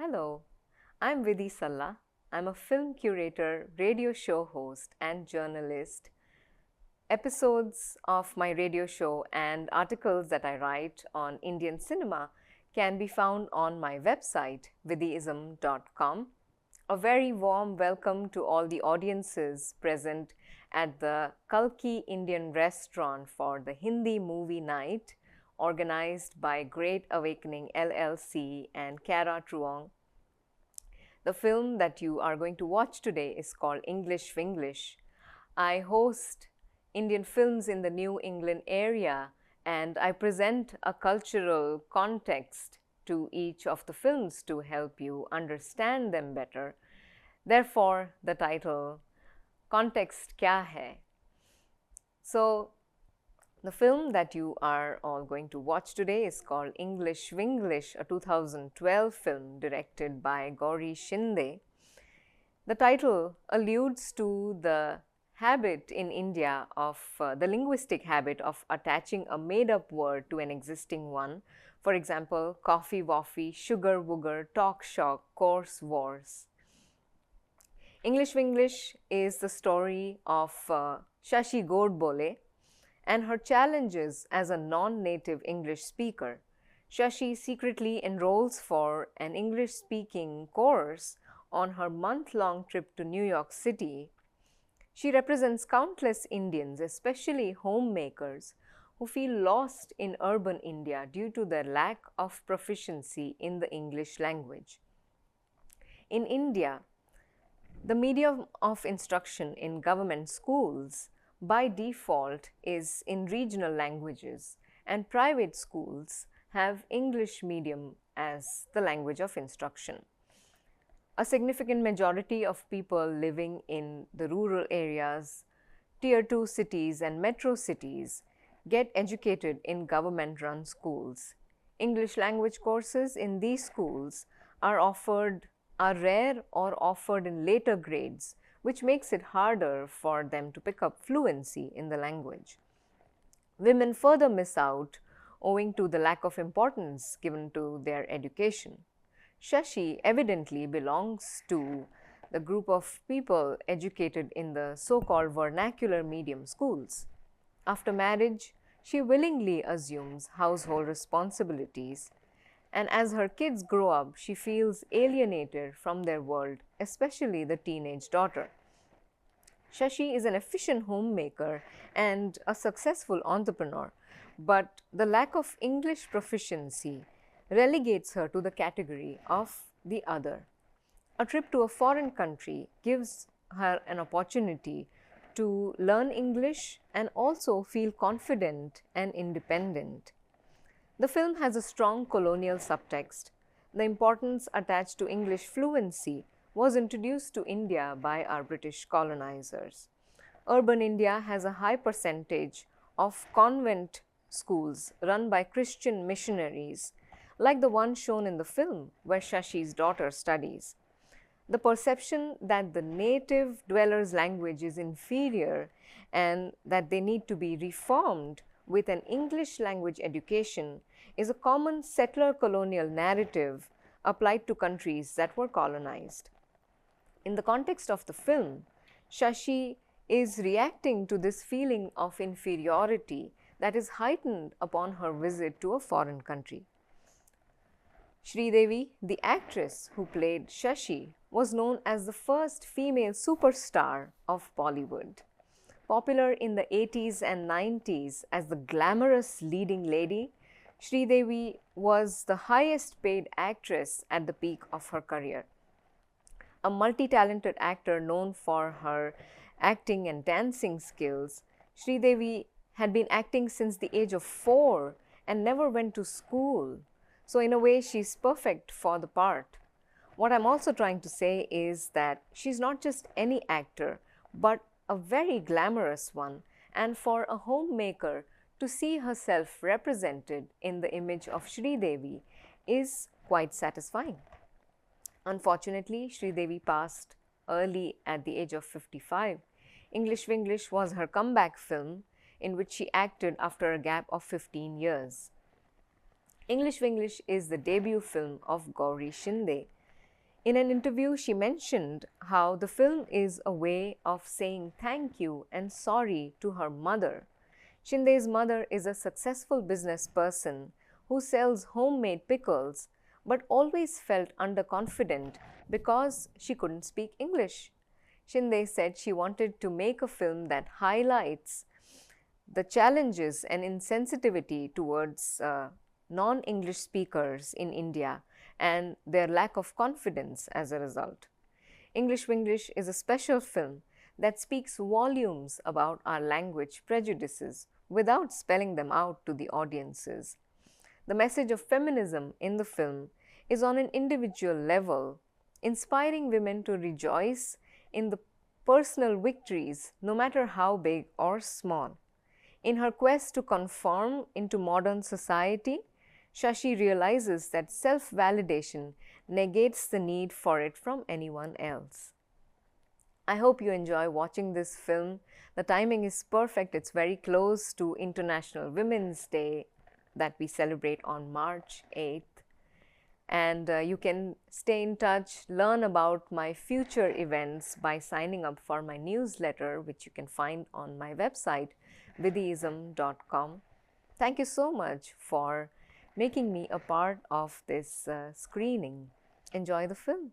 Hello, I'm Vidhi Salla. I'm a film curator, radio show host, and journalist. Episodes of my radio show and articles that I write on Indian cinema can be found on my website, vidhiism.com. A very warm welcome to all the audiences present at the Kalki Indian Restaurant for the Hindi Movie Night, organized by Great Awakening LLC and Kara Truong. The film that you are going to watch today is called English Vinglish. I host Indian films in the New England area and I present a cultural context to each of the films to help you understand them better. Therefore, the title, Context Kya Hai? So, the film that you are all going to watch today is called English Vinglish, a 2012 film directed by Gauri Shinde. The title alludes to the habit in India of the linguistic habit of attaching a made-up word to an existing one. For example, coffee, waffy, sugar, wooger, talk, shock, course, wars. English Vinglish is the story of Shashi Godbole and her challenges as a non-native English speaker. Shashi secretly enrolls for an English-speaking course on her month-long trip to New York City. She represents countless Indians, especially homemakers, who feel lost in urban India due to their lack of proficiency in the English language. In India, the medium of instruction in government schools by default is in regional languages, and private schools have English medium as the language of instruction. A significant majority of people living in the rural areas, tier 2 cities and metro cities get educated in government-run schools. English language courses in these schools are rare or offered in later grades, which makes it harder for them to pick up fluency in the language. Women further miss out owing to the lack of importance given to their education. Shashi evidently belongs to the group of people educated in the so-called vernacular medium schools. After marriage, she willingly assumes household responsibilities, and as her kids grow up, she feels alienated from their world, especially the teenage daughter. Shashi is an efficient homemaker and a successful entrepreneur, but the lack of English proficiency relegates her to the category of the other. A trip to a foreign country gives her an opportunity to learn English and also feel confident and independent. The film has a strong colonial subtext. The importance attached to English fluency was introduced to India by our British colonizers. Urban India has a high percentage of convent schools run by Christian missionaries, like the one shown in the film where Shashi's daughter studies. The perception that the native dwellers' language is inferior and that they need to be reformed with an English language education is a common settler colonial narrative applied to countries that were colonized. In the context of the film, Shashi is reacting to this feeling of inferiority that is heightened upon her visit to a foreign country. Sridevi, the actress who played Shashi, was known as the first female superstar of Bollywood. Popular in the 80s and 90s as the glamorous leading lady, Sridevi was the highest paid actress at the peak of her career. A multi-talented actor known for her acting and dancing skills, Sridevi had been acting since the age of 4 and never went to school. So in a way, she's perfect for the part. What I'm also trying to say is that she's not just any actor, but a very glamorous one, and for a homemaker to see herself represented in the image of Sridevi is quite satisfying. Unfortunately, Sridevi passed early at the age of 55. English Vinglish was her comeback film in which she acted after a gap of 15 years. English Vinglish is the debut film of Gauri Shinde. In an interview, she mentioned how the film is a way of saying thank you and sorry to her mother. Shinde's mother is a successful business person who sells homemade pickles but always felt underconfident because she couldn't speak English. Shinde said she wanted to make a film that highlights the challenges and insensitivity towards non English speakers in India and their lack of confidence as a result. English Vinglish is a special film that speaks volumes about our language prejudices without spelling them out to the audiences. The message of feminism in the film is on an individual level, inspiring women to rejoice in the personal victories, no matter how big or small. In her quest to conform into modern society, Shashi realizes that self-validation negates the need for it from anyone else. I hope you enjoy watching this film. The timing is perfect. It's very close to International Women's Day that we celebrate on March 8th. And you can stay in touch, learn about my future events by signing up for my newsletter, which you can find on my website, vidhiism.com. Thank you so much for making me a part of this screening. Enjoy the film.